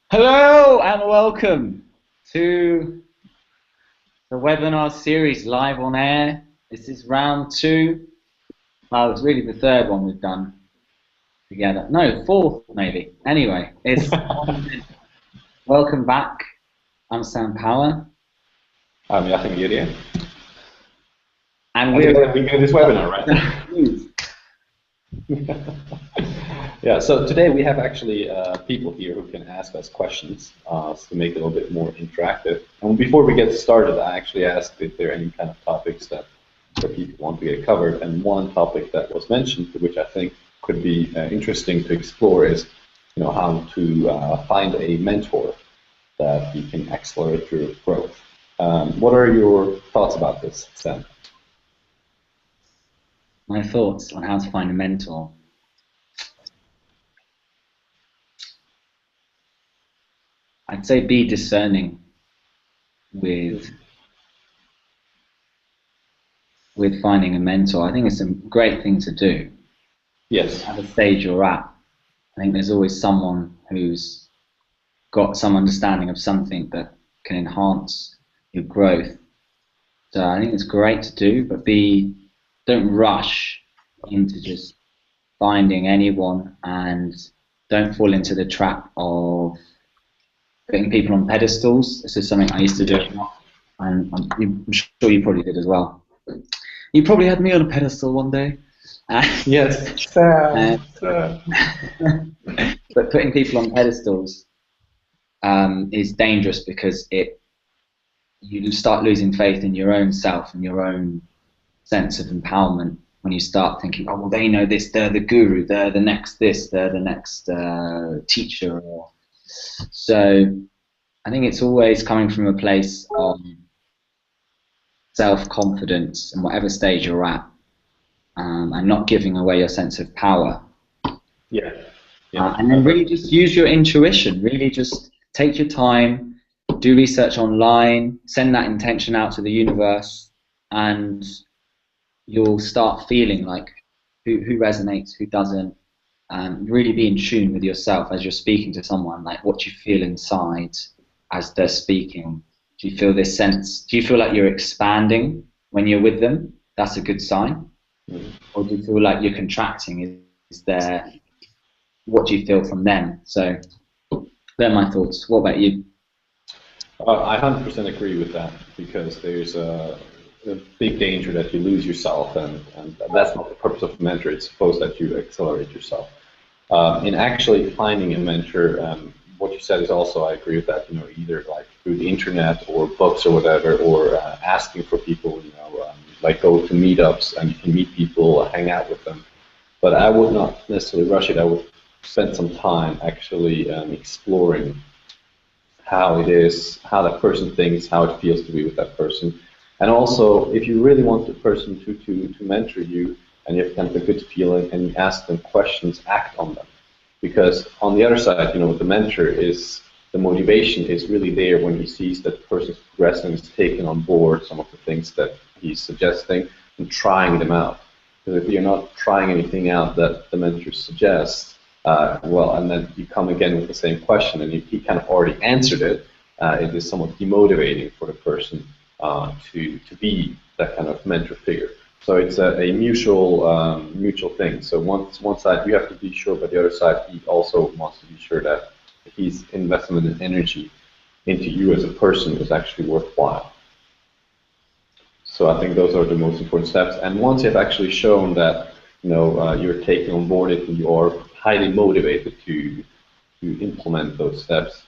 Hello and welcome to the webinar series live on air. This is round two. Oh, it's really the third one we've done together. No, fourth maybe. Anyway, it's welcome back. I'm Sam Power. I'm Jáchym Jerie. And we're doing this webinar, right? Yeah, so today we have actually people here who can ask us questions to make it a little bit more interactive. And before we get started, I actually asked if there are any kind of topics that people want to get covered. And one topic that was mentioned, which I think could be interesting to explore, is how to find a mentor that you can accelerate your growth. What are your thoughts about this, Sam? My thoughts on how to find a mentor. I'd say be discerning with finding a mentor. I think it's a great thing to do. Yes. At the stage you're at, I think there's always someone who's got some understanding of something that can enhance your growth. So I think it's great to do, but don't rush into just finding anyone, and don't fall into the trap of putting people on pedestals. This is something I used to do, and I'm sure you probably did as well. You probably had me on a pedestal one day. Yes. But putting people on pedestals is dangerous, because you start losing faith in your own self and your own sense of empowerment when you start thinking, oh, well, they know this, they're the guru, they're the next this, they're the next teacher. So I think it's always coming from a place of self-confidence in whatever stage you're at, and not giving away your sense of power. Yeah. And then really just use your intuition, really just take your time, do research online, send that intention out to the universe, and you'll start feeling like who resonates, who doesn't, and really be in tune with yourself as you're speaking to someone. Like, what do you feel inside as they're speaking? Do you feel this sense? Do you feel like you're expanding when you're with them? That's a good sign. Mm-hmm. Or do you feel like you're contracting? Is there? What do you feel from them? So, they're my thoughts. What about you? I 100% agree with that, because there's a big danger that you lose yourself, and that's not the purpose of a mentor. It's supposed that you accelerate yourself. In actually finding a mentor, what you said is also, I agree with that. Either like through the internet or books or whatever, or asking for people. Like go to meetups and you can meet people, hang out with them. But I would not necessarily rush it. I would spend some time actually exploring how it is, how that person thinks, how it feels to be with that person. And also, if you really want the person to mentor you, and you have kind of a good feeling, and you ask them questions, act on them. Because on the other side, the mentor is, the motivation is really there when he sees that the person is progressing, is taking on board some of the things that he's suggesting, and trying them out. Because if you're not trying anything out that the mentor suggests, and then you come again with the same question, and he kind of already answered it, it is somewhat demotivating for the person to be that kind of mentor figure. So it's a mutual thing. So one side you have to be sure, but the other side he also wants to be sure that his investment and energy into you as a person is actually worthwhile. So I think those are the most important steps. And once you've actually shown that you're taking on board it and you are highly motivated to implement those steps,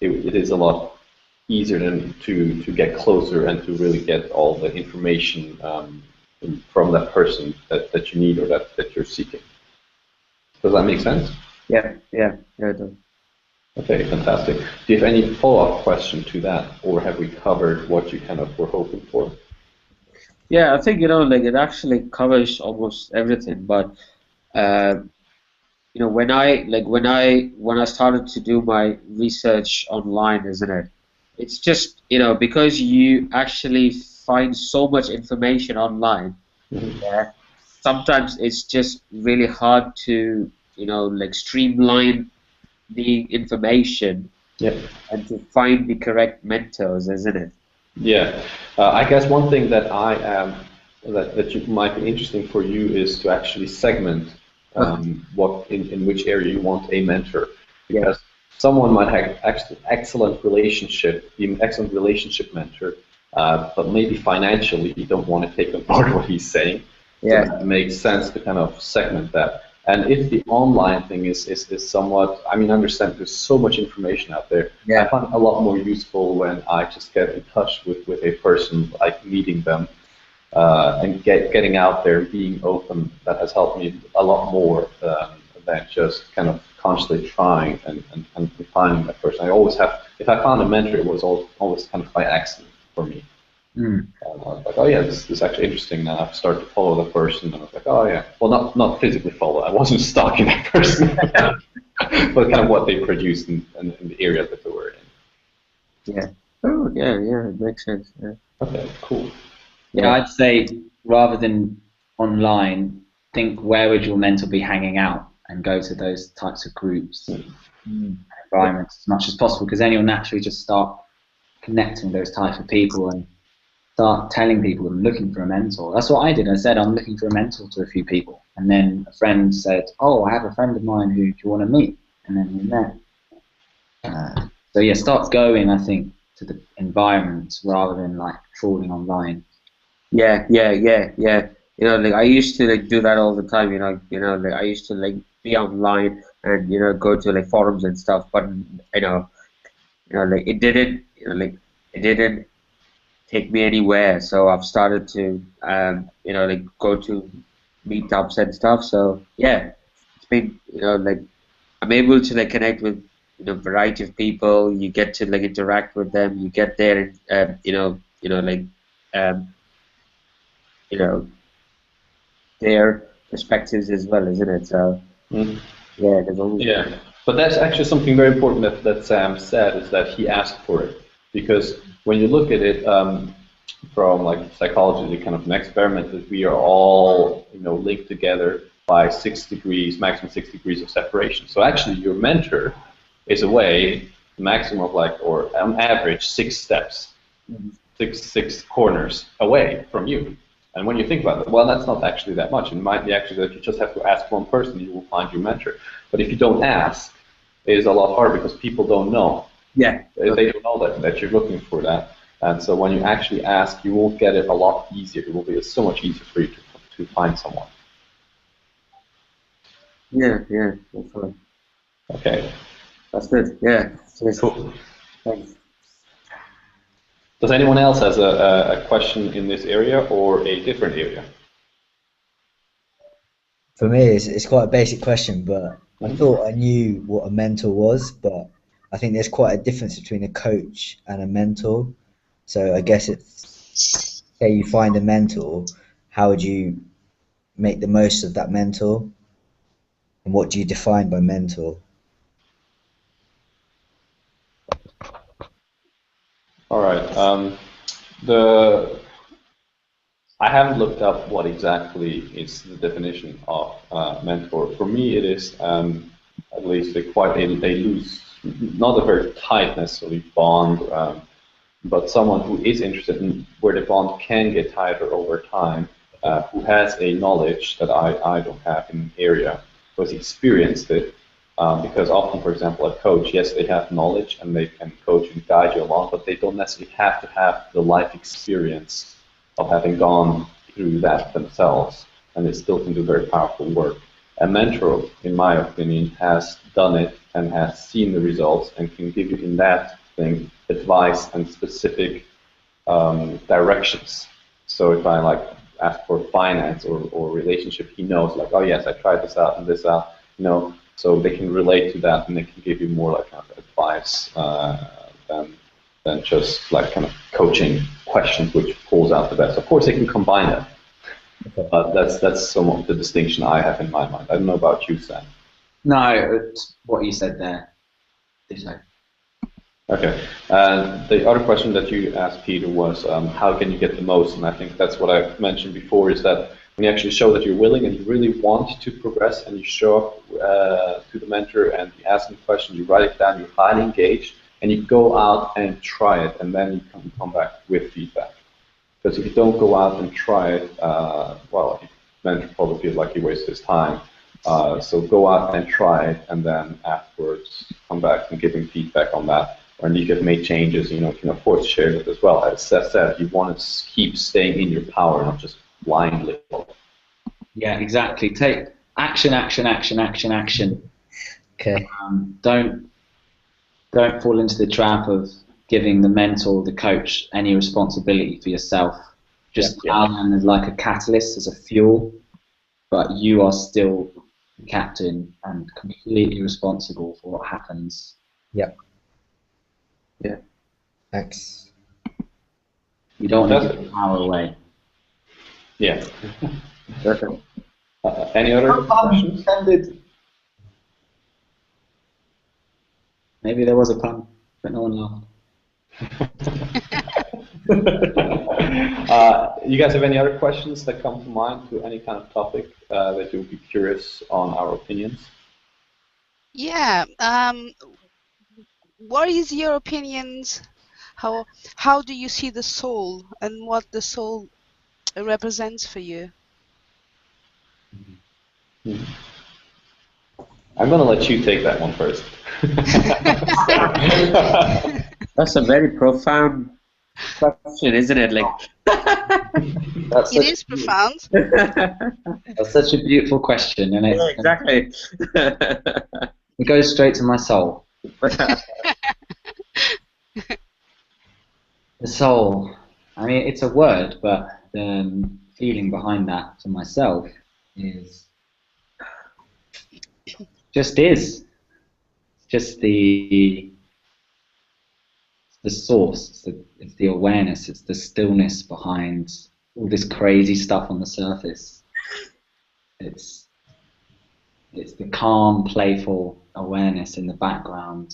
it is a lot easier than to get closer and to really get all the information from that person that you need or that you're seeking. Does that make sense? Yeah, it does. Okay, fantastic. Do you have any follow-up question to that, or have we covered what you kind of were hoping for? Yeah, I think like it actually covers almost everything. But when I started to do my research online, isn't it? It's just because you actually find so much information online. Mm-hmm. Yeah, sometimes it's just really hard to like streamline the information and to find the correct mentors, isn't it? Yeah, I guess one thing that that might be interesting for you is to actually segment what in which area you want a mentor, because someone might have excellent relationship, be an excellent relationship mentor, but maybe financially you don't want to take on board what he's saying. Yeah, so it makes sense to kind of segment that. And if the online thing is somewhat, I mean, understand there's so much information out there. I find it a lot more useful when I just get in touch with a person, like meeting them, and getting out there, being open. That has helped me a lot more than just kind of constantly trying and finding that person. I always have, if I found a mentor, it was always kind of by accident for me. I was like, oh yeah, this is actually interesting. Now I've started to follow the person, and I was like, oh yeah. Well, not physically follow. I wasn't stalking that person, but kind of what they produced in the area that they were in. Yeah. Oh yeah, it makes sense. Yeah. Okay, cool. Yeah, I'd say rather than online, think where would your mentor be hanging out, and go to those types of groups, environments as much as possible, because then you'll naturally just start connecting with those types of people and start telling people I'm looking for a mentor. That's what I did. I said I'm looking for a mentor to a few people, and then a friend said, "Oh, I have a friend of mine who do you want to meet?" And then we met. So yeah, start going, I think, to the environments rather than like trawling online. Yeah. You know, like I used to like do that all the time. Like I used to like be online and go to like forums and stuff. But like it didn't take me anywhere. So I've started to like go to meetups and stuff. So yeah, it's been like I'm able to like connect with variety of people. You get to like interact with them. You get their their perspectives as well, isn't it? So yeah, there's always But that's actually something very important that Sam said, is that he asked for it, because when you look at it from like psychology, kind of an experiment that we are all linked together by 6 degrees, maximum 6 degrees of separation. So actually, your mentor is away maximum of or on average 6 steps, six corners away from you. And when you think about it, well, that's not actually that much. It might be actually that you just have to ask one person, you will find your mentor. But if you don't ask, it is a lot harder because people don't know. Yeah. They don't know that you're looking for that. And so when you actually ask, you will get it a lot easier. It will be so much easier for you to find someone. Yeah, that's fine. Okay. That's good. Yeah. Cool. Thanks. Does anyone else has a question in this area or a different area? For me, it's quite a basic question, but I thought I knew what a mentor was, but I think there's quite a difference between a coach and a mentor. So I guess it's, say you find a mentor, how would you make the most of that mentor? And what do you define by mentor? All right. I haven't looked up what exactly is the definition of mentor. For me, it is at least quite a loose, not a very tight necessarily bond, but someone who is interested in where the bond can get tighter over time, who has a knowledge that I don't have in the area, who has experienced it. Because often, for example, a coach, yes, they have knowledge and they can coach and guide you along, but they don't necessarily have to have the life experience of having gone through that themselves, and they still can do very powerful work. A mentor, in my opinion, has done it and has seen the results and can give you in that thing advice and specific directions. So if I ask for finance or relationship, he knows oh yes, I tried this out and this out, so they can relate to that and they can give you more kind of advice than just kind of coaching questions which pulls out the best. Of course, they can combine it, but that's somewhat the distinction I have in my mind. I don't know about you, Sam. No, it's what you said there. Okay. And the other question that you asked, Peter, was how can you get the most? And I think that's what I mentioned before, is that when you actually show that you're willing and you really want to progress, and you show up to the mentor and you ask them questions, you write it down, you're highly engaged, and you go out and try it, and then you come back with feedback. Because if you don't go out and try it, well, the mentor probably feels like he wasted his time. So go out and try it, and then afterwards come back and give him feedback on that. Or if you've made changes, you can of course share it as well. As Seth said, you want to keep staying in your power, not just blindly. Yeah, exactly. Take action, action, action, action, action. Okay. Don't fall into the trap of giving the mentor, the coach, any responsibility for yourself. Just allow them as like a catalyst, as a fuel, but you are still the captain and completely responsible for what happens. Yep. Yeah. Thanks. You don't want to give the power away. Yeah. Perfect. Any other questions? Maybe there was a pun, but no one laughed. You guys have any other questions that come to mind to any kind of topic that you would be curious on our opinions? Yeah. What is your opinions? How do you see the soul and what the soul represents for you? I'm going to let you take that one first. That's a very profound question, isn't it? Like, It is profound. That's such a beautiful question, and yeah, exactly. It goes straight to my soul. The soul. I mean, it's a word, but the feeling behind that for myself is just is. Just the source. It's the awareness. It's the stillness behind all this crazy stuff on the surface. It's the calm, playful awareness in the background.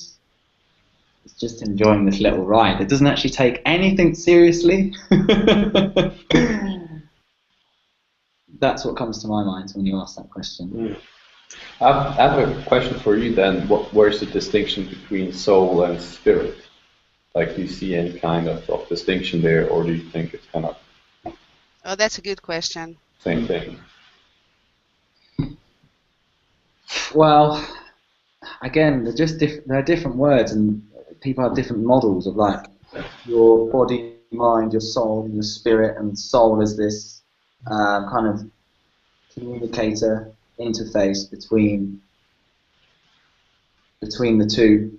It's just enjoying this little ride. It doesn't actually take anything seriously. That's what comes to my mind when you ask that question. I have a question for you then. Where's the distinction between soul and spirit? Like, do you see any kind of distinction there, or do you think it's kind of... Oh, that's a good question. Same thing. Well, again, they're different words, and people have different models of like your body, mind, your soul, your spirit, and soul is this kind of communicator interface between the two.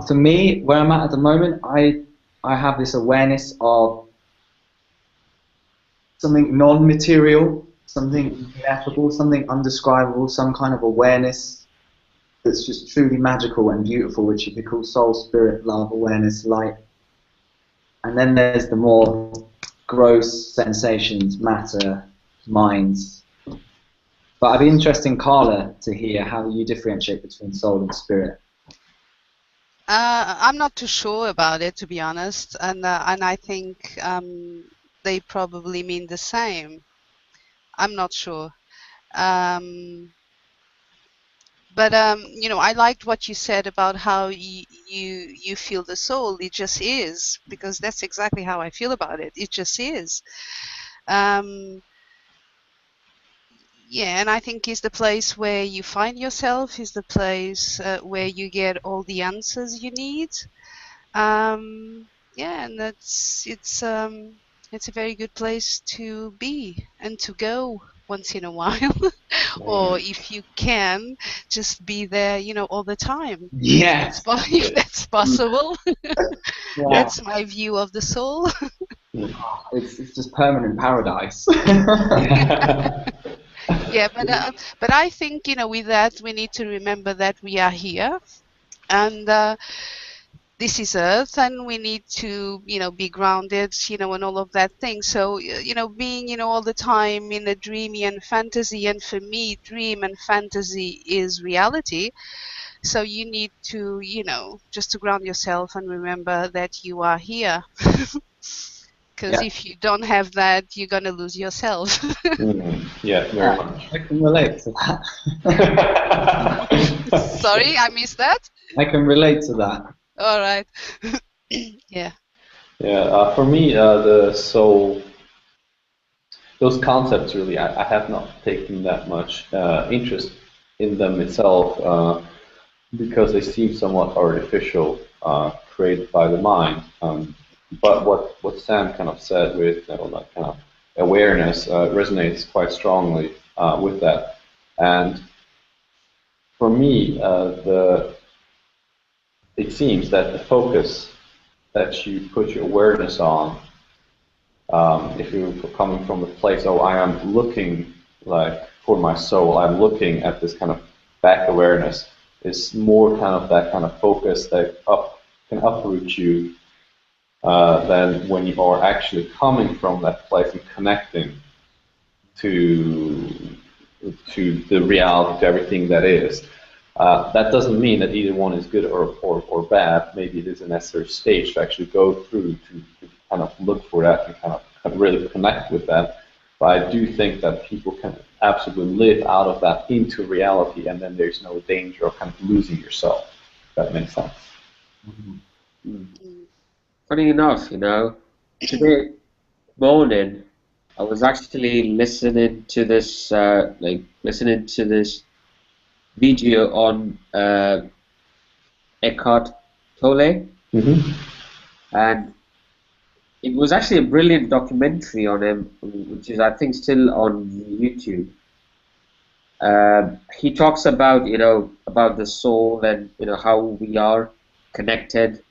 For me, where I'm at the moment, I have this awareness of something non-material, something ineffable, something undescribable, some kind of awareness that's just truly magical and beautiful, which you could call soul, spirit, love, awareness, light. And then there's the more gross sensations, matter, minds. But I'd be interested, Carla, to hear how you differentiate between soul and spirit. I'm not too sure about it, to be honest, and I think they probably mean the same. I'm not sure. But I liked what you said about how you feel the soul. It just is, because that's exactly how I feel about it. It just is. Yeah, and I think is the place where you find yourself, is the place where you get all the answers you need. Yeah, and it's a very good place to be and to go once in a while, or if you can, just be there, all the time. Yes. If that's possible. Yeah. That's my view of the soul. It's just permanent paradise. Yeah, but I think with that we need to remember that we are here, and this is Earth, and we need to be grounded, and all of that thing. So being all the time in a dreamy and fantasy, and for me, dream and fantasy is reality. So you need to just to ground yourself and remember that you are here. Because if you don't have that, you're gonna lose yourself. Yeah, very much. I can relate to that. Sorry, I missed that. I can relate to that. All right. Yeah. Yeah, for me, the soul, those concepts really, I have not taken that much interest in them itself because they seem somewhat artificial, created by the mind. But what Sam kind of said with that kind of awareness resonates quite strongly with that. And for me, it seems that the focus that you put your awareness on, if you're coming from the place, oh, I am looking like for my soul, I'm looking at this kind of back awareness, is more kind of that kind of focus that can uproot you than when you are actually coming from that place and connecting to the reality, to everything that is. That doesn't mean that either one is good or bad. Maybe it is a necessary stage to actually go through to kind of look for that and kind of really connect with that. But I do think that people can absolutely live out of that into reality, and then there's no danger of kind of losing yourself. If that makes sense. Funny enough, today morning I was actually listening to this video on Eckhart Tolle, and it was actually a brilliant documentary on him, which is I think still on YouTube. He talks about about the soul and how we are connected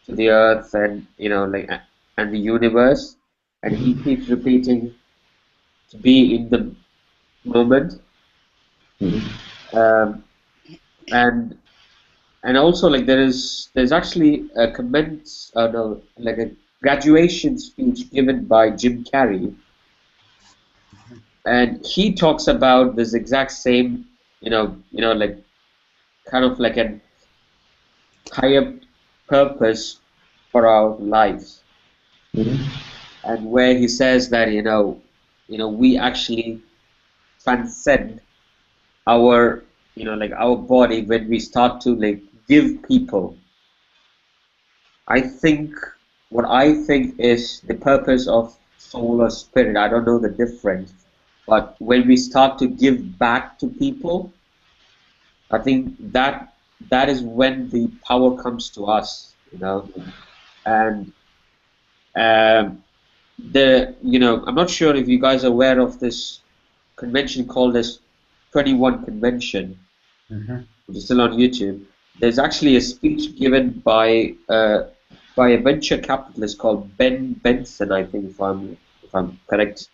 to the earth and and the universe, and he keeps repeating to be in the moment. And also there's actually a a graduation speech given by Jim Carrey, and he talks about this exact same kind of like a higher purpose for our lives, and where he says that we actually transcend our our body when we start to give people. What I think is the purpose of soul or spirit, I don't know the difference, but when we start to give back to people, I think that is when the power comes to us, and I'm not sure if you guys are aware of this convention called as 21 Convention, which is still on YouTube. There's actually a speech given by a venture capitalist called Ben Benson, I think, if I'm correct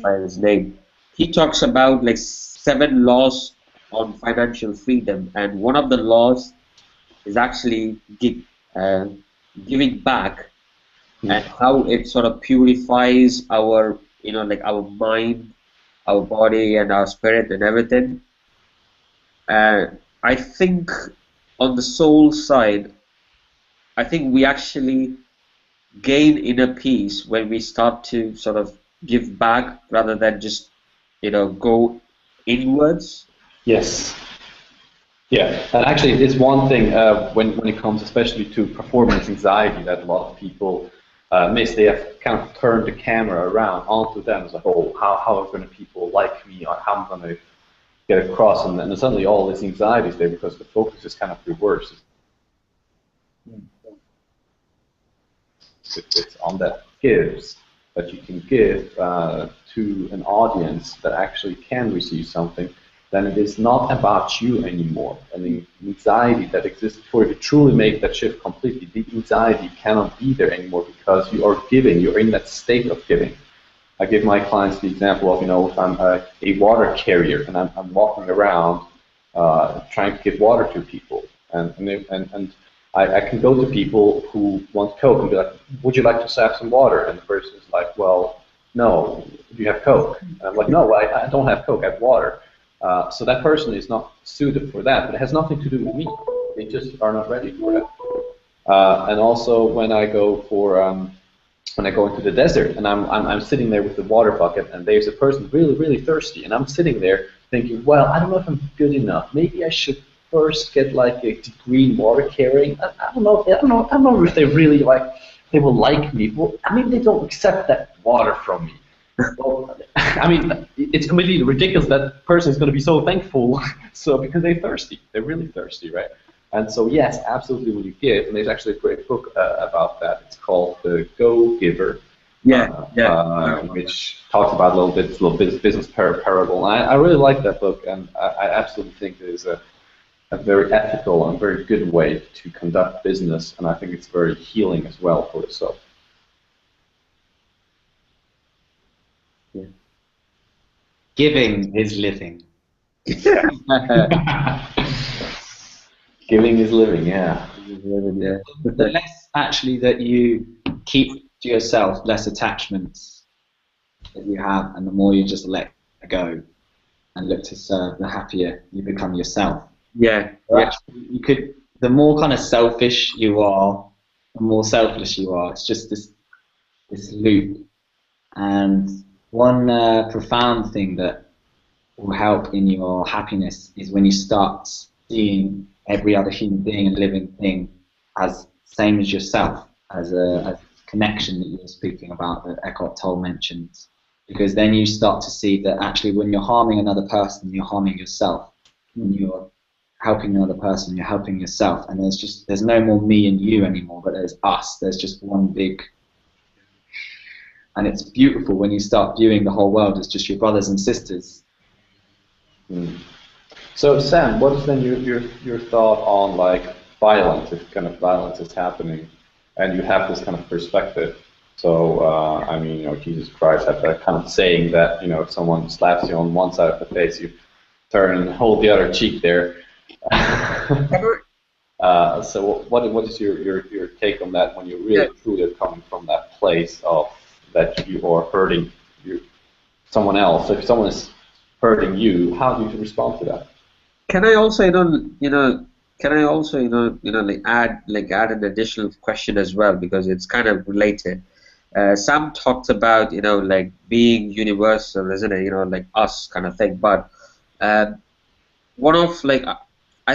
by his name. He talks about 7 laws on financial freedom, and one of the laws is actually giving back, and how it sort of purifies our our mind, our body, and our spirit and everything. I think on the soul side, I think we actually gain inner peace when we start to sort of give back rather than just go inwards. Yes. Yeah, and actually it's one thing when it comes especially to performance anxiety that a lot of people miss. They have kind of turned the camera around onto them as a whole. How are going to people like me, or how I'm going to get across, and then suddenly all this anxiety is there because the focus is kind of reversed. It's on that gives that you can give to an audience that actually can receive something. Then it is not about you anymore. And the anxiety that exists before you truly make that shift completely, the anxiety cannot be there anymore because you are giving, you're in that state of giving. I give my clients the example of, if I'm a water carrier and I'm walking around trying to give water to people, and I can go to people who want Coke and be like, would you like to have some water? And the person is like, well, no, do you have Coke? And I'm like, no, I don't have Coke, I have water. So that person is not suited for that, but it has nothing to do with me. They just are not ready for that. And also when I go for when I go into the desert and I'm sitting there with the water bucket and there's a person really, really thirsty, and I'm sitting there thinking, well, I don't know if I'm good enough. Maybe I should first get like a degree in water carrying. I don't know. I don't know if they really they will like me. Well, I mean, they don't accept that water from me. Well, I mean, it's completely ridiculous that person is going to be so thankful. So because they're thirsty, they're really thirsty, right? And so yes, absolutely, when you give, and there's actually a great book about that. It's called The Go-Giver. Which talks about a little bit business parable. And I really like that book, and I absolutely think it is a very ethical and very good way to conduct business, and I think it's very healing as well for the soul. Yeah. Giving is living. Giving is living, yeah. The less actually that you keep to yourself, less attachments that you have, and the more you just let go and look to serve, the happier you become yourself. Yeah. Actually, you could. The more kind of selfish you are, the more selfless you are. It's just this loop. And one profound thing that will help in your happiness is when you start seeing every other human being and living thing as same as yourself, as a connection that you were speaking about that Eckhart Tolle mentioned. Because then you start to see that actually when you're harming another person, you're harming yourself. When you're helping another person, you're helping yourself. And there's no more me and you anymore, but there's us. There's just one big. And it's beautiful when you start viewing the whole world as just your brothers and sisters. So Sam, what is then your thought on like violence, if kind of violence is happening, and you have this kind of perspective? So I mean, Jesus Christ had that kind of saying that if someone slaps you on one side of the face, you turn and hold the other cheek there. So what is your take on that when you're really truly coming from that place of that you are hurting someone else? So if someone is hurting you, how do you respond to that? Can I also add an additional question as well, because it's kind of related. Sam talked about being universal, isn't it? Like us kind of thing. But I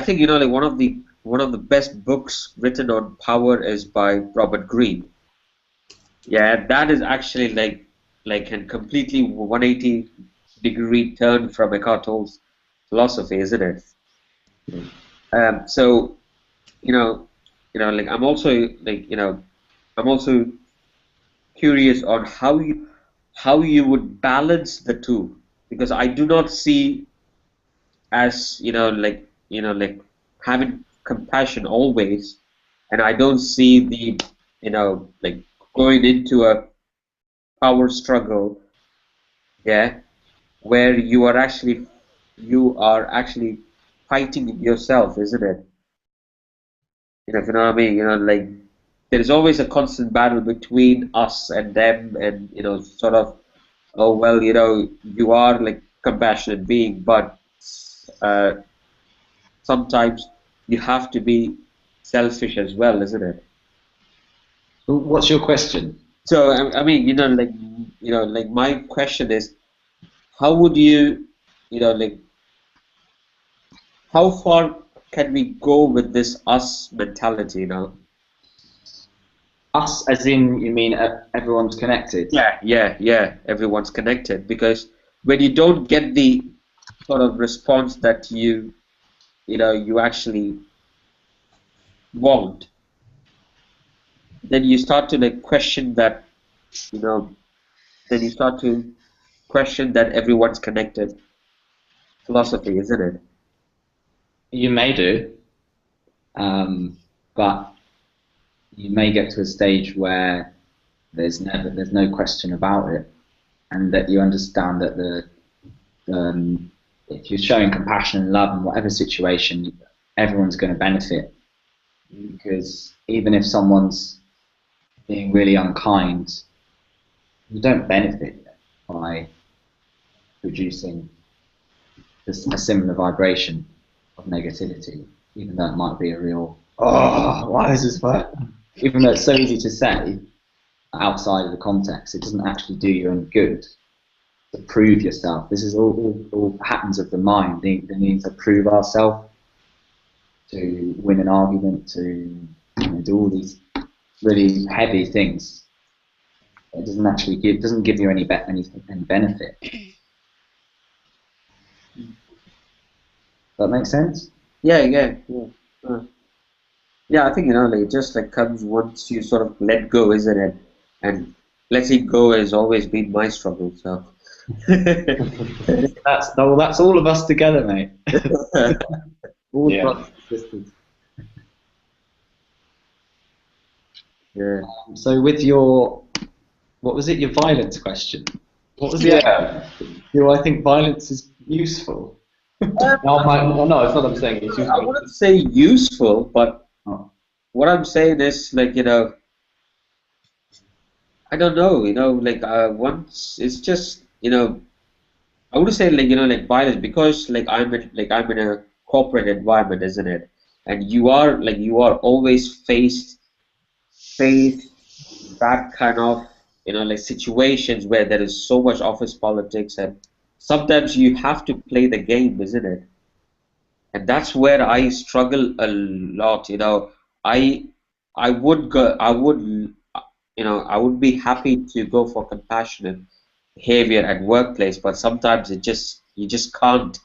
think one of the best books written on power is by Robert Greene. Yeah, that is actually like a completely 180-degree turn from Eckhart Tolle's philosophy, isn't it? So I'm also curious on how you would balance the two, because I do not see as having compassion always, and I don't see the going into a power struggle, where you are actually fighting yourself, isn't it? If you know what I mean, there is always a constant battle between us and them, and sort of, oh well, you are like compassionate being, but sometimes you have to be selfish as well, isn't it? What's your question? So I mean, my question is, how would you, how far can we go with this us mentality now? Us, as in, you mean everyone's connected? Yeah, everyone's connected, because when you don't get the sort of response that you actually want, then you start to question that, then you start to question that everyone's connected philosophy, isn't it? You may do, but you may get to a stage where there's no question about it, and that you understand that if you're showing compassion and love in whatever situation, everyone's going to benefit, because even if someone's being really unkind, you don't benefit by producing a similar vibration of negativity, even though it might be a real, why is this bad? Even though it's so easy to say, outside of the context. It doesn't actually do you any good to prove yourself. This is all patterns of the mind, the need to prove ourselves, to win an argument, to do all these really heavy things. It doesn't actually give you any benefit. That makes sense? Yeah. Yeah, I think, like, it just like comes once you sort of let go, isn't it? And letting go has always been my struggle, so. That's all of us together, mate. All Yeah. brothers and sisters. Yeah. So with your, what was it, your violence question? What was the Yeah. Do I think violence is useful? No, it's not what I'm saying. It's I useful. wouldn't say useful, but Oh. what I'm saying is, like, I don't know, like, once it's just, I wouldn't say, like, like violence, because like I'm in a corporate environment, isn't it? And you are always faced that kind of, like, situations where there is so much office politics, and sometimes you have to play the game, isn't it? And that's where I struggle a lot. I would go, I would be happy to go for compassionate behavior at workplace, but sometimes you just can't,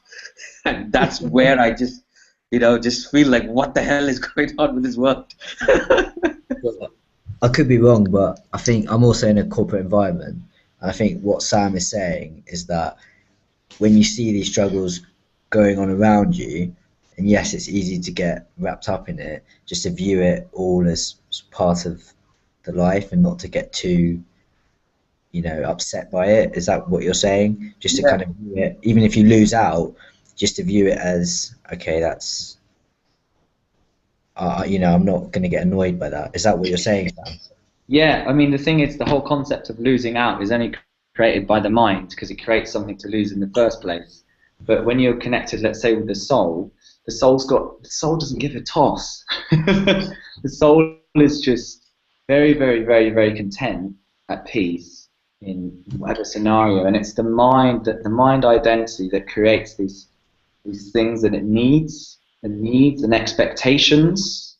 and that's where I just feel like, what the hell is going on with this world? I could be wrong, but I think I'm also in a corporate environment. And I think what Sam is saying is that when you see these struggles going on around you, and yes, it's easy to get wrapped up in it, just to view it all as part of the life and not to get too, upset by it. Is that what you're saying? Just to kind of view it, even if you lose out, just to view it as, okay, that's, I'm not going to get annoyed by that. Is that what you're saying, Sam? Yeah, I mean, the thing is, the whole concept of losing out is only created by the mind, because it creates something to lose in the first place. But when you're connected, let's say, with the soul doesn't give a toss. The soul is just very, very, very, very content, at peace in whatever scenario, and it's the mind identity that creates these things that it needs and expectations.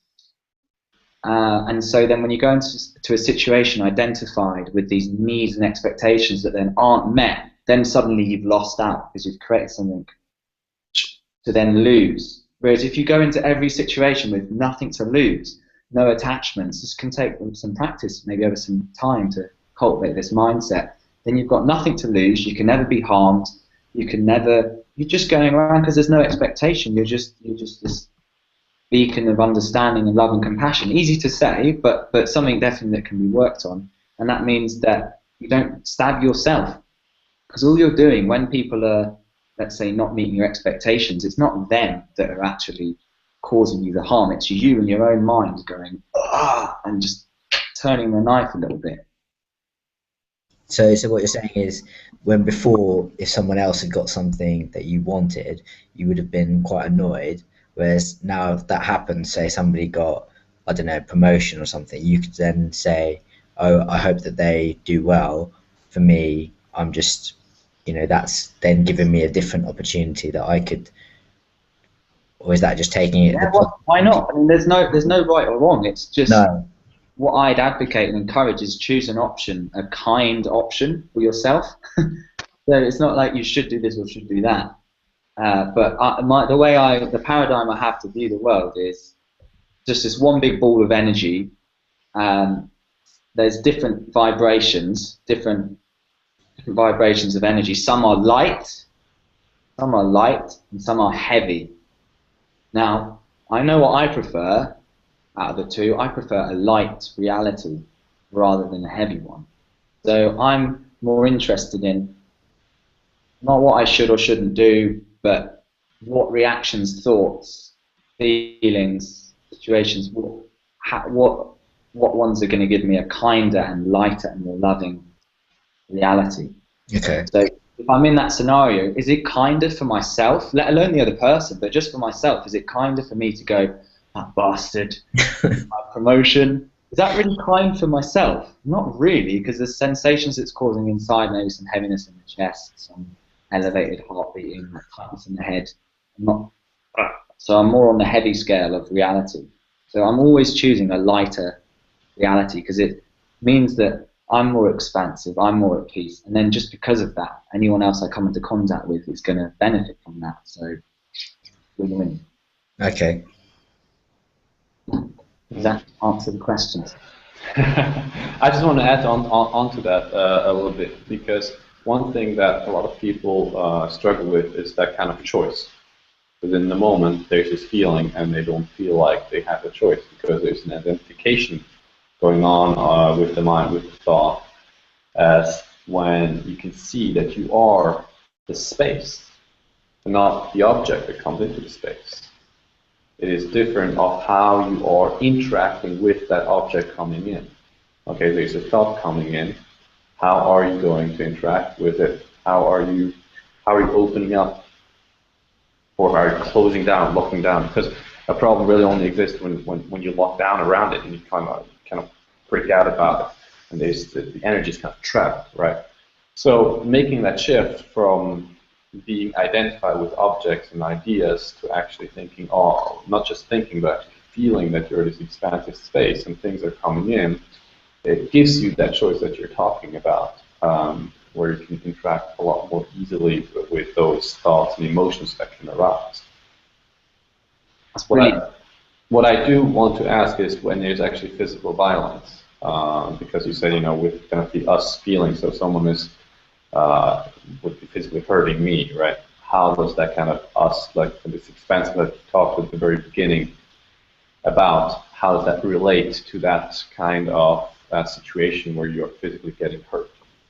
And so then when you go into a situation identified with these needs and expectations that then aren't met, then suddenly you've lost out, because you've created something to then lose. Whereas if you go into every situation with nothing to lose, no attachments, this can take some practice, maybe over some time, to cultivate this mindset, then you've got nothing to lose, you can never be harmed, you're just going around because there's no expectation, you're just this beacon of understanding and love and compassion. Easy to say, but something definitely that can be worked on. And that means that you don't stab yourself, because all you're doing when people are, let's say, not meeting your expectations, it's not them that are actually causing you the harm, it's you and your own mind going, and just turning the knife a little bit. So what you're saying is, when before, if someone else had got something that you wanted, you would have been quite annoyed, whereas now if that happened, say somebody got, I don't know, promotion or something, you could then say, oh, I hope that they do well. For me, I'm just, that's then giving me a different opportunity that I could, or is that just taking it? Yeah, well, why not? I mean, there's no right or wrong. It's just what I'd advocate and encourage is choose an option, a kind option for yourself. So it's not like you should do this or should do that. But the paradigm I have to view the world is just this one big ball of energy. There's different vibrations of energy. Some are light, and some are heavy. Now, I know what I prefer out of the two. I prefer a light reality rather than a heavy one. So I'm more interested in not what I should or shouldn't do, but what reactions, thoughts, feelings, situations, what ones are going to give me a kinder and lighter and more loving reality. Okay. So if I'm in that scenario, is it kinder for myself, let alone the other person, but just for myself, is it kinder for me to go, that bastard, my promotion, is that really kind for myself? Not really, because the sensations it's causing inside, maybe some heaviness in the chest, some elevated heart beating, tightness in the head. So I'm more on the heavy scale of reality. So I'm always choosing a lighter reality because it means that I'm more expansive, I'm more at peace, and then just because of that, anyone else I come into contact with is going to benefit from that. So win-win. Okay. Does that answer the questions? I just want to add on to that a little bit, because one thing that a lot of people struggle with is that kind of choice. Within the moment, there's this feeling, and they don't feel like they have a choice because there's an identification going on with the mind, with the thought, as when you can see that you are the space, and not the object that comes into the space. It is different of how you are interacting with that object coming in. Okay, there's a thought coming in. How are you going to interact with it? How are you opening up? Or are you closing down, locking down? Because a problem really only exists when you lock down around it and you kind of freak out about it. And the energy is kind of trapped, right? So making that shift from being identified with objects and ideas to actually thinking, oh, not just thinking, but actually feeling that you're this expansive space and things are coming in, it gives you that choice that you're talking about, where you can interact a lot more easily with those thoughts and emotions that can arise. That's brilliant. What I do want to ask is when there's actually physical violence, because you said, with kind of the us feeling, so someone is would be physically hurting me, right? How does that kind of us, like this expansion that you talked at the very beginning about, how does that relate to that kind of situation where you're physically getting hurt?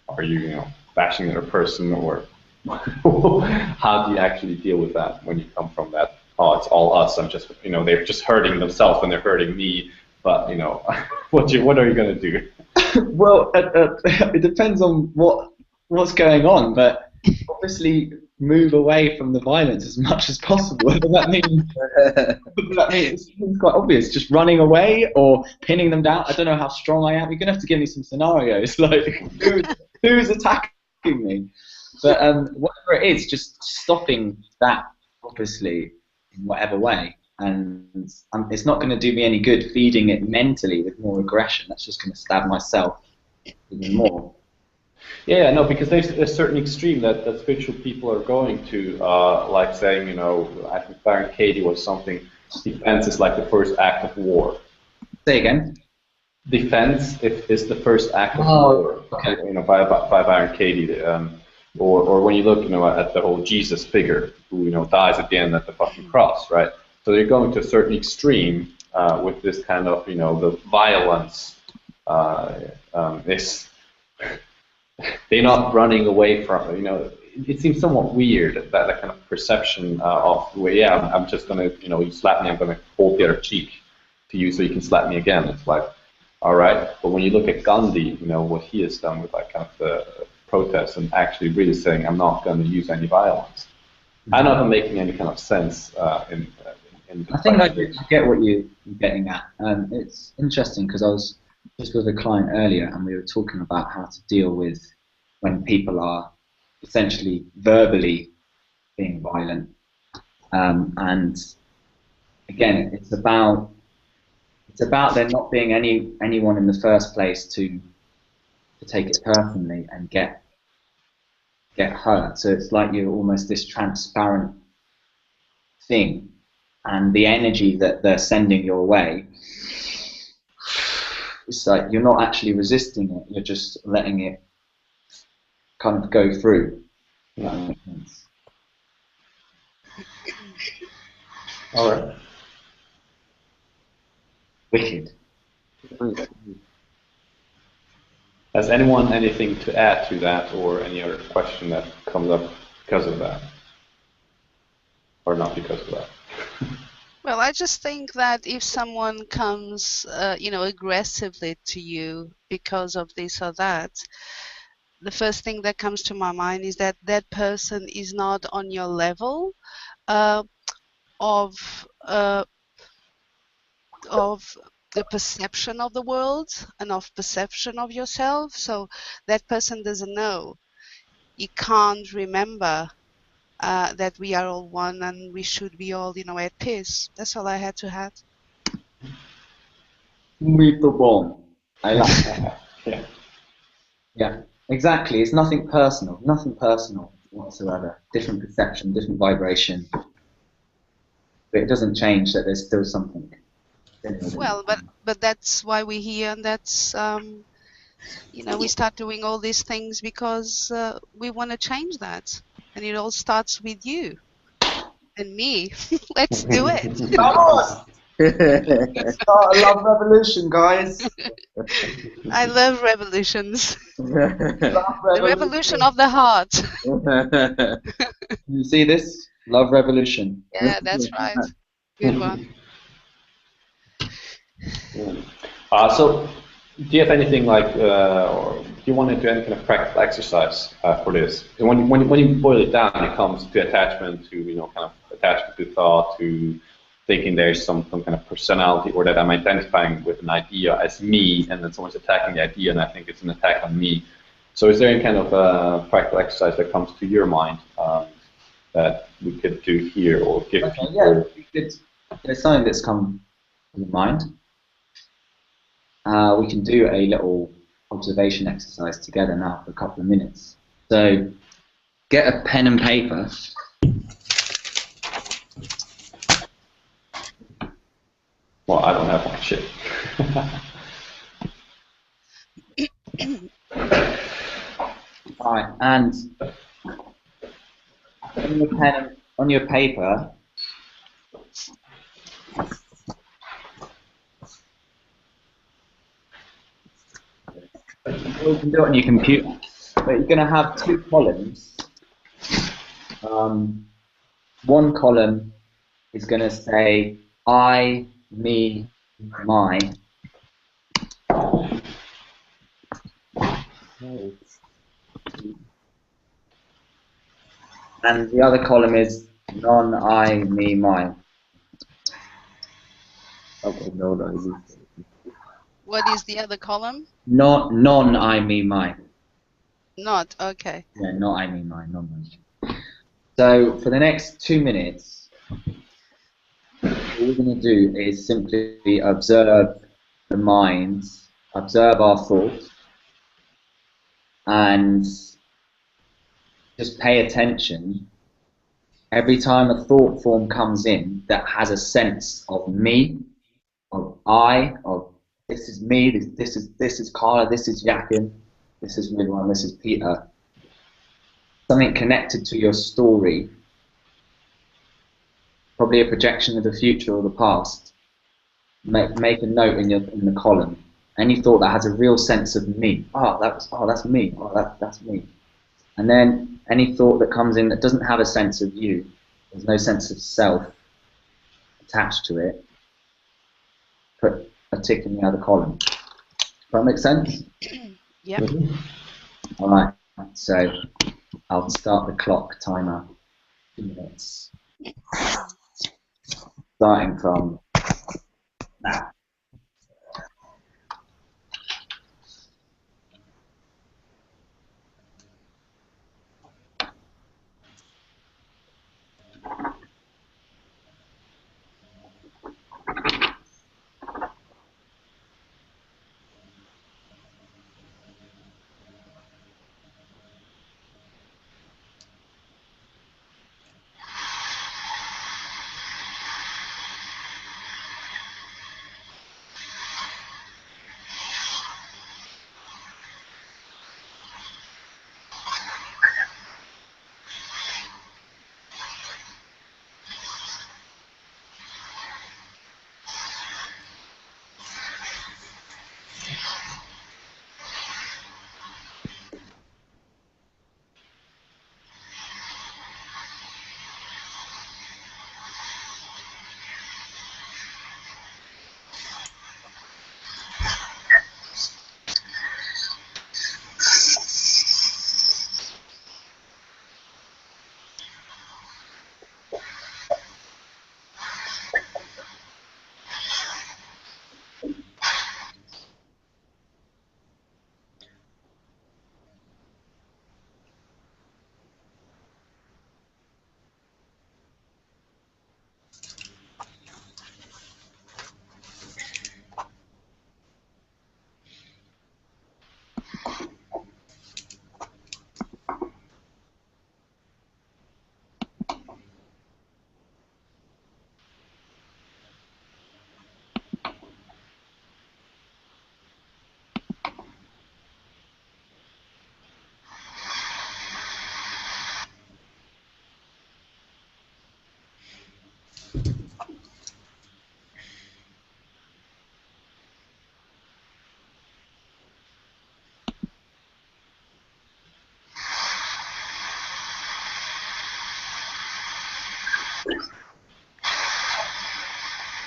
Are you, bashing another person, or how do you actually deal with that when you come from that? Oh, it's all us. I'm just, they're just hurting themselves and they're hurting me. But what are you going to do? Well, it depends on what's going on, but obviously move away from the violence as much as possible. That means it's quite obvious, just running away or pinning them down. I don't know how strong I am. You're gonna have to give me some scenarios, like who's attacking me. But whatever it is, just stopping that, obviously, in whatever way. And it's not going to do me any good feeding it mentally with more aggression. That's just going to stab myself even more. Yeah, no, because there's a certain extreme that spiritual people are going to, like saying, I think Byron Katie was something, defense is like the first act of war. Say again? Defense is the first act of war, okay. By Byron Katie. Or when you look, at the whole Jesus figure who, dies at the end at the fucking cross, right? So they're going to a certain extreme with this kind of, the violence is... They're not running away from it. It seems somewhat weird, that kind of perception of, well, yeah, I'm just going to, you slap me, I'm going to hold the other cheek to you so you can slap me again. It's like, all right. But when you look at Gandhi, what he has done with that kind of the protest and actually really saying, I'm not going to use any violence. I'm not making any kind of sense in I think I get what you're getting at. It's interesting because I was just with a client earlier and we were talking about how to deal with when people are essentially verbally being violent. And again, it's about there not being anyone in the first place to take it personally and get hurt. So it's like you're almost this transparent thing, and the energy that they're sending your way, it's like you're not actually resisting it, you're just letting it kind of go through. If that makes sense. All right. Wicked. Has anyone anything to add to that, or any other question that comes up because of that? Or not because of that? Well, I just think that if someone comes, aggressively to you because of this or that, the first thing that comes to my mind is that that person is not on your level of a perception of the world and of perception of yourself. So that person doesn't know. He can't remember that we are all one and we should be all, at peace. That's all I had to add. Muito bom. I like that. Yeah. Yeah, exactly. It's nothing personal whatsoever. Different perception, different vibration. But it doesn't change that there's still something. Well, but that's why we're here, and that's we start doing all these things because we want to change that, and it all starts with you and me. Let's do it. Vamos! Start a love revolution, guys. I love revolutions. Love The revolution of the heart. You see this? Love revolution. Yeah, that's right. Good one. So, do you have anything like, or do you want to do any kind of practical exercise for this? And when you boil it down, it comes to attachment, to kind of attachment to thought, to thinking there's some kind of personality, or that I'm identifying with an idea as me, and then someone's attacking the idea, and I think it's an attack on me. So, is there any kind of practical exercise that comes to your mind that we could do here, or give people? Yeah, there's something that's come to mind. We can do a little observation exercise together now for a couple of minutes. So get a pen and paper. Well, I don't have one. Shit. Alright, and on your pen, on your paper, you can do it on your computer, but you're going to have two columns. One column is going to say I, me, my. And the other column is non, I, me, mine. Okay, non, I, me. What is the other column? Non, I, me, mine. Not, okay. Yeah, not I, me, mine, non, mine. So for the next 2 minutes, what we're going to do is simply observe the minds, observe our thoughts, and just pay attention every time a thought form comes in that has a sense of me, of I, of this is me, this is Carla, this is Jáchym, this is Ridwan, this is Peter. Something connected to your story, probably a projection of the future or the past. Make a note in the column. Any thought that has a real sense of me. That's me. That's me. And then any thought that comes in that doesn't have a sense of you, there's no sense of self attached to it, put a tick in the other column. Does that make sense? Yep. All right. So I'll start the clock timer. 2 minutes. Starting from now.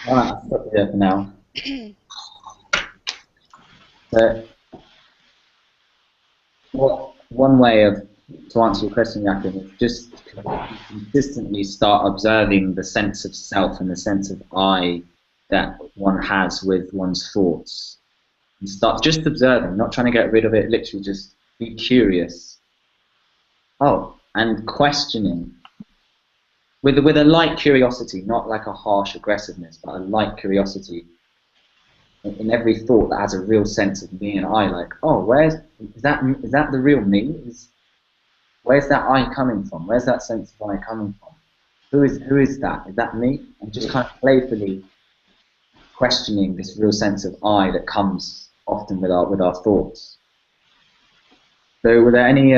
Alright, I'll stop here for now. So, one way to answer your question, Jáchym, is just consistently start observing the sense of self and the sense of I that one has with one's thoughts. And start just observing, not trying to get rid of it, literally just be curious. Oh, and questioning. With a light curiosity, not like a harsh aggressiveness, but a light curiosity in every thought that has a real sense of me and I. Like, oh, is that the real me? Where's that I coming from? Where's that sense of I coming from? Who is that? Is that me? And just kind of playfully questioning this real sense of I that comes often with our thoughts. So, were there any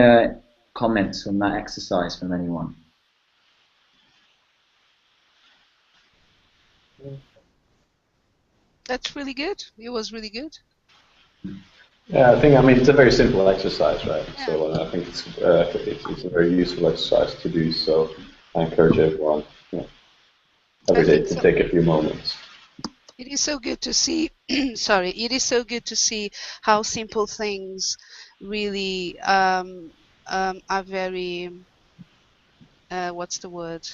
comments from that exercise from anyone? That's really good. It was really good. Yeah, I mean, it's a very simple exercise, right? Yeah. So I think it's a very useful exercise to do. So I encourage everyone, every day to take a few moments. It is so good to see. Sorry, it is so good to see how simple things really are very. What's the word?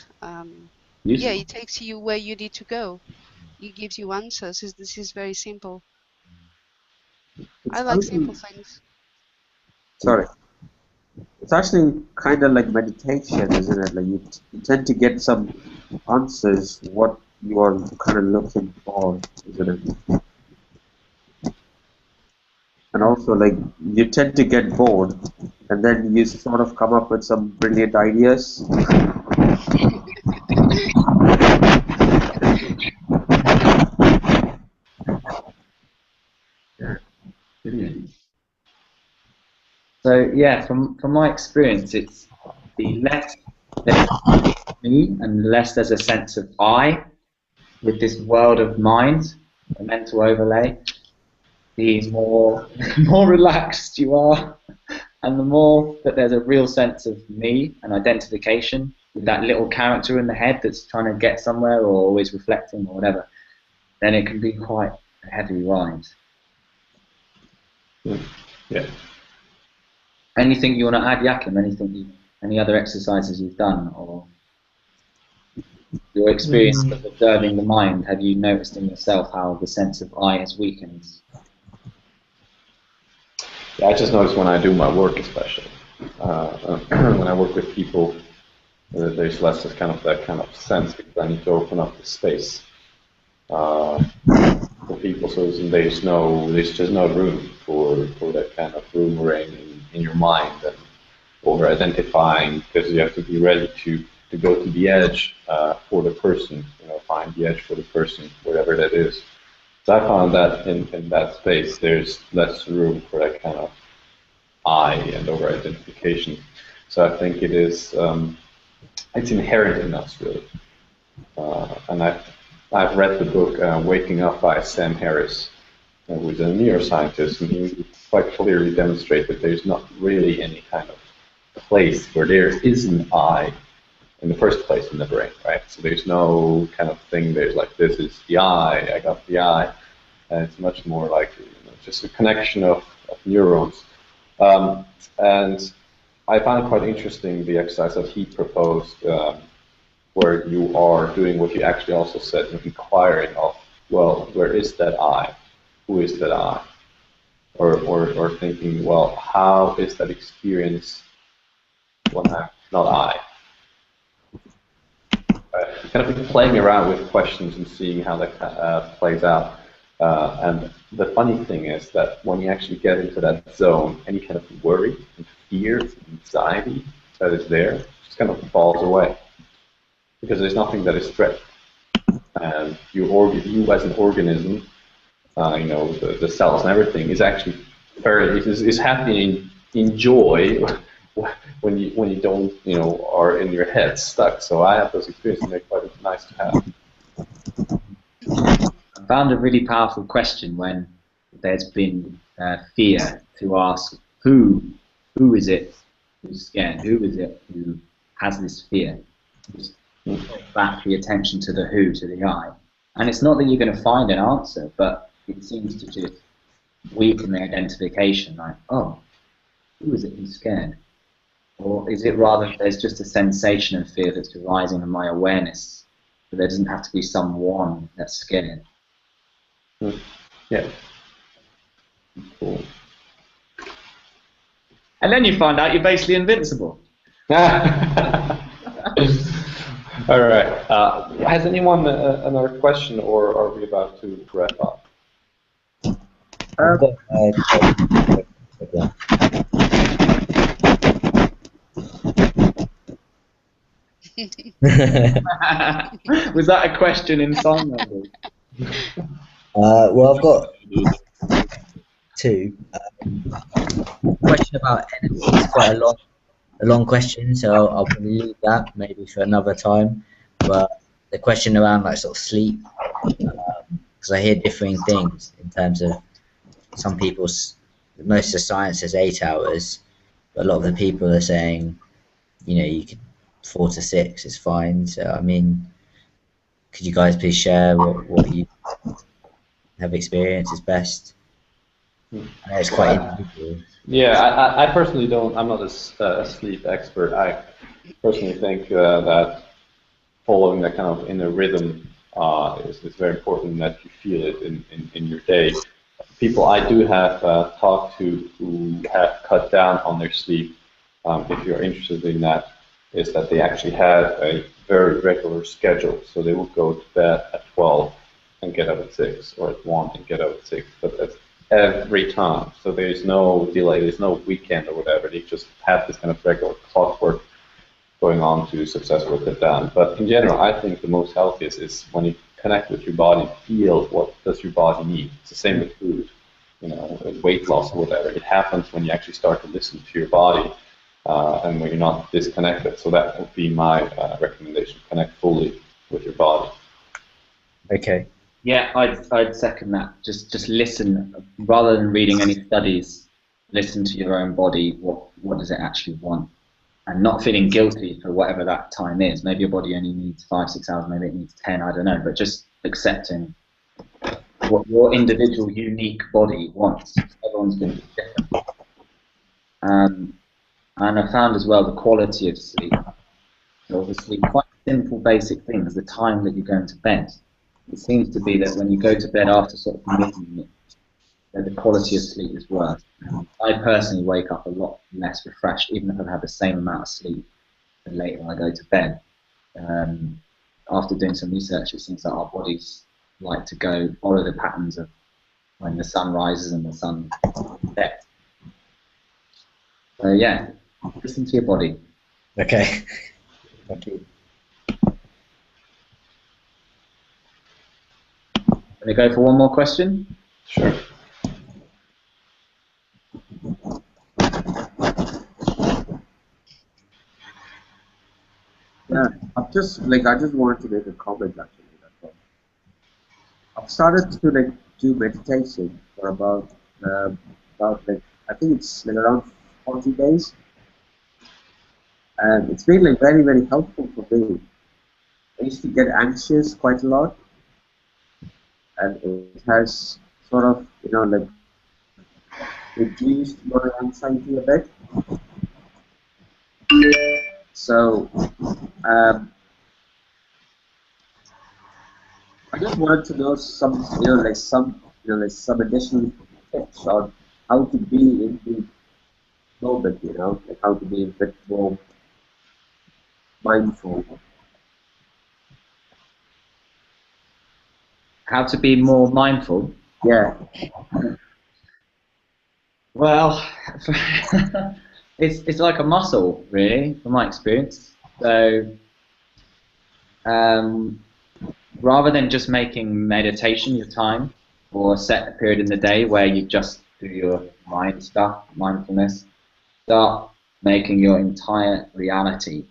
Yeah, it takes you where you need to go. It gives you answers. This is very simple. I like simple things. Sorry. It's actually kind of like meditation, isn't it? Like you tend to get some answers what you are kind of looking for, isn't it? And also, like, you tend to get bored, and then you sort of come up with some brilliant ideas. Brilliant. So yeah, from my experience, it's the less there's me and less there's a sense of I with this world of mind, the mental overlay, the more relaxed you are, and the more that there's a real sense of me and identification with that little character in the head that's trying to get somewhere or always reflecting or whatever, then it can be quite a heavy ride. Yeah. Anything you want to add, Jáchym? Any other exercises you've done, or your experience of observing the mind? Have you noticed in yourself how the sense of I has weakened? Yeah, I just notice when I do my work, especially when I work with people, there's less of that kind of sense because I need to open up the space for people. So there's just no room for that kind of rumoring in your mind and over identifying, because you have to be ready to go to the edge for the person, find the edge for the person, whatever that is. So I found that in that space, there's less room for that kind of I and over identification. So I think it is, it's inherent in us, really. And I've read the book Waking Up by Sam Harris, who is a neuroscientist, and he quite clearly demonstrates that there's not really any kind of place where there is an I in the first place in the brain, right? So there's no kind of thing, there's like, this is the I got the I, and it's much more like just a connection of neurons. And I found it quite interesting, the exercise that he proposed, where you are doing what you actually also said, inquiring of, well, where is that I? Who is that I? Or thinking, well, how is that experience when I'm not I? Kind of playing around with questions and seeing how that plays out. And the funny thing is that when you actually get into that zone, any kind of worry and fear and anxiety that is there just kind of falls away, because there's nothing that is threatened. And you as an organism, the cells and everything is actually is happy in joy when you don't are in your head stuck. So I have those experiences, and they're quite nice to have. I found a really powerful question when there's been fear, to ask who is it who's scared? Who is it who has this fear? Just back the attention to the who, to the I. And it's not that you're going to find an answer, but it seems to just weaken the identification, like, oh, who is it who's scared? Or is it rather there's just a sensation of fear that's arising in my awareness, but there doesn't have to be someone that's scared? Yeah. Cool. And then you find out you're basically invincible. All right. Has anyone another question, or are we about to wrap up? Was that a question in sign language? Well, I've got two. Question about energy. It's quite a long question, so I'll probably leave that maybe for another time. But the question around like sort of sleep, because I hear differing things in terms of some people's. Most of the science says 8 hours, but a lot of the people are saying, you could 4 to 6 is fine. So I mean, could you guys please share what you have experienced is best? I know it's quite individual. Yeah, I personally don't. I'm not a sleep expert. I personally think that following that kind of inner rhythm is very important, that you feel it in your day. People I do have talked to who have cut down on their sleep, if you're interested in that, is that they actually had a very regular schedule. So they would go to bed at 12 and get up at 6, or at 1 and get up at 6. But that's every time. So there's no delay, there's no weekend or whatever. They just have this kind of regular clockwork going on to successfully cut down. But in general, I think the most healthiest is when you connect with your body, feel what does your body need. It's the same with food, weight loss or whatever. It happens when you actually start to listen to your body and when you're not disconnected. So that would be my recommendation: connect fully with your body. Okay. Yeah, I'd second that. Just listen, rather than reading any studies. Listen to your own body. What does it actually want? And not feeling guilty for whatever that time is. Maybe your body only needs 5-6 hours, maybe it needs 10, I don't know, but just accepting what your individual unique body wants. Everyone's going to be different. And I found as well the quality of sleep. So obviously quite simple basic things, the time that you're going to bed. It seems to be that when you go to bed after sort of midnight, the quality of sleep is worse. I personally wake up a lot less refreshed, even if I've had the same amount of sleep, the later I go to bed. After doing some research, it seems that our bodies like to follow the patterns of when the sun rises and the sun sets. So yeah, listen to your body. Okay. Thank you. Can we go for one more question? Sure. Yeah, I just wanted to make a comment actually. That's all. I've started to do meditation for about I think it's around 40 days, and it's been very, very helpful for me. I used to get anxious quite a lot, and it has sort of reduced my anxiety a bit. So I just wanted to know some some additional tips on how to be in the moment, how to be a bit more mindful. How to be more mindful? Yeah. Well, it's like a muscle, really, from my experience. So, rather than just making meditation your time, or set a period in the day where you just do your mind stuff, mindfulness, start making your entire reality,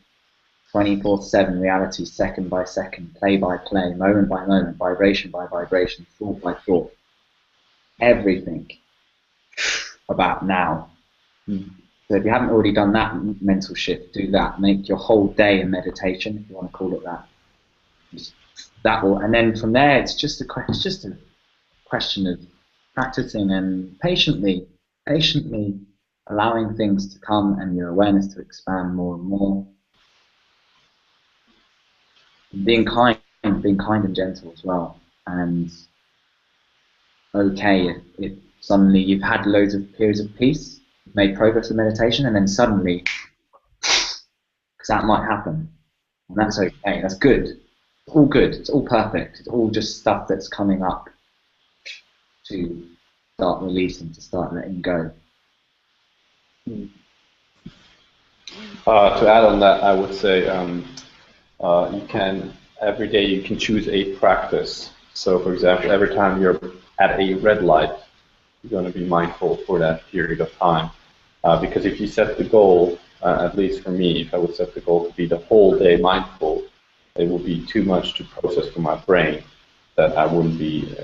24/7 reality, second by second, play by play, moment by moment, vibration by vibration, thought by thought, everything about now. So if you haven't already done that mental shift, do that. Make your whole day a meditation, if you want to call it that. That will, and then from there, it's just a question of practicing and patiently allowing things to come and your awareness to expand more and more. Being kind and gentle as well. And okay, if suddenly you've had loads of periods of peace, you've made progress in meditation, and then suddenly, because that might happen, and that's okay, that's good. It's all good, it's all perfect, it's all just stuff that's coming up to start releasing, to start letting go. To add on that, I would say you can, every day you can choose a practice. So for example, every time you're at a red light, you're going to be mindful for that period of time. Because if you set the goal, at least for me, if I would set the goal to be the whole day mindful, it would be too much to process for my brain, that I wouldn't be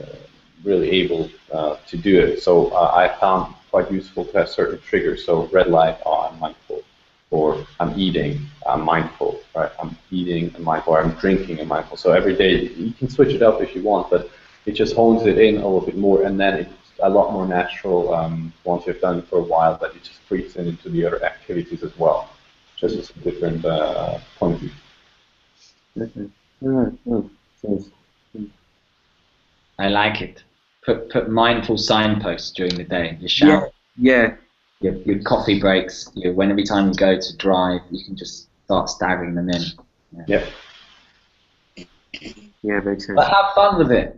really able to do it. So I found quite useful to have certain triggers. So red light, oh, I'm mindful. Or I'm eating, I'm mindful, right? I'm eating, I'm mindful, or I'm drinking, I'm mindful. So every day, you can switch it up if you want, but it just hones it in a little bit more, and then it's a lot more natural once you've done it for a while, that it just creeps into the other activities as well. Just as a different point of view. I like it. Put mindful signposts during the day. Your shower. Yeah. Your coffee breaks. Every time you go to drive, you can just start staggering them in. Yeah. Yeah, makes sense. But have fun with it.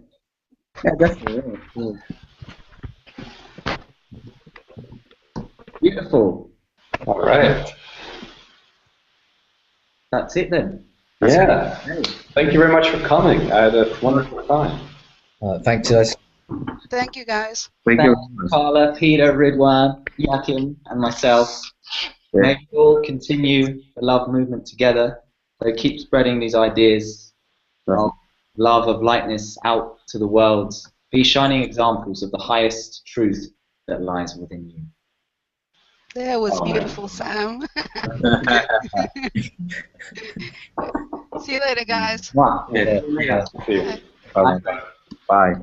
Yeah, definitely. Yeah. Beautiful. All right. That's it then. Yeah. Thank you very much for coming. I had a wonderful time. Thanks, guys. Thank you, guys. Thank you. Thanks, Carla, Peter, Ridwan, Jáchym, and myself. Yeah. May we all continue the love movement together. So keep spreading these ideas of love, of lightness out to the world. Be shining examples of the highest truth that lies within you. That was beautiful, Sam. See you later, guys. Wow. Yeah. See you. Bye. Bye.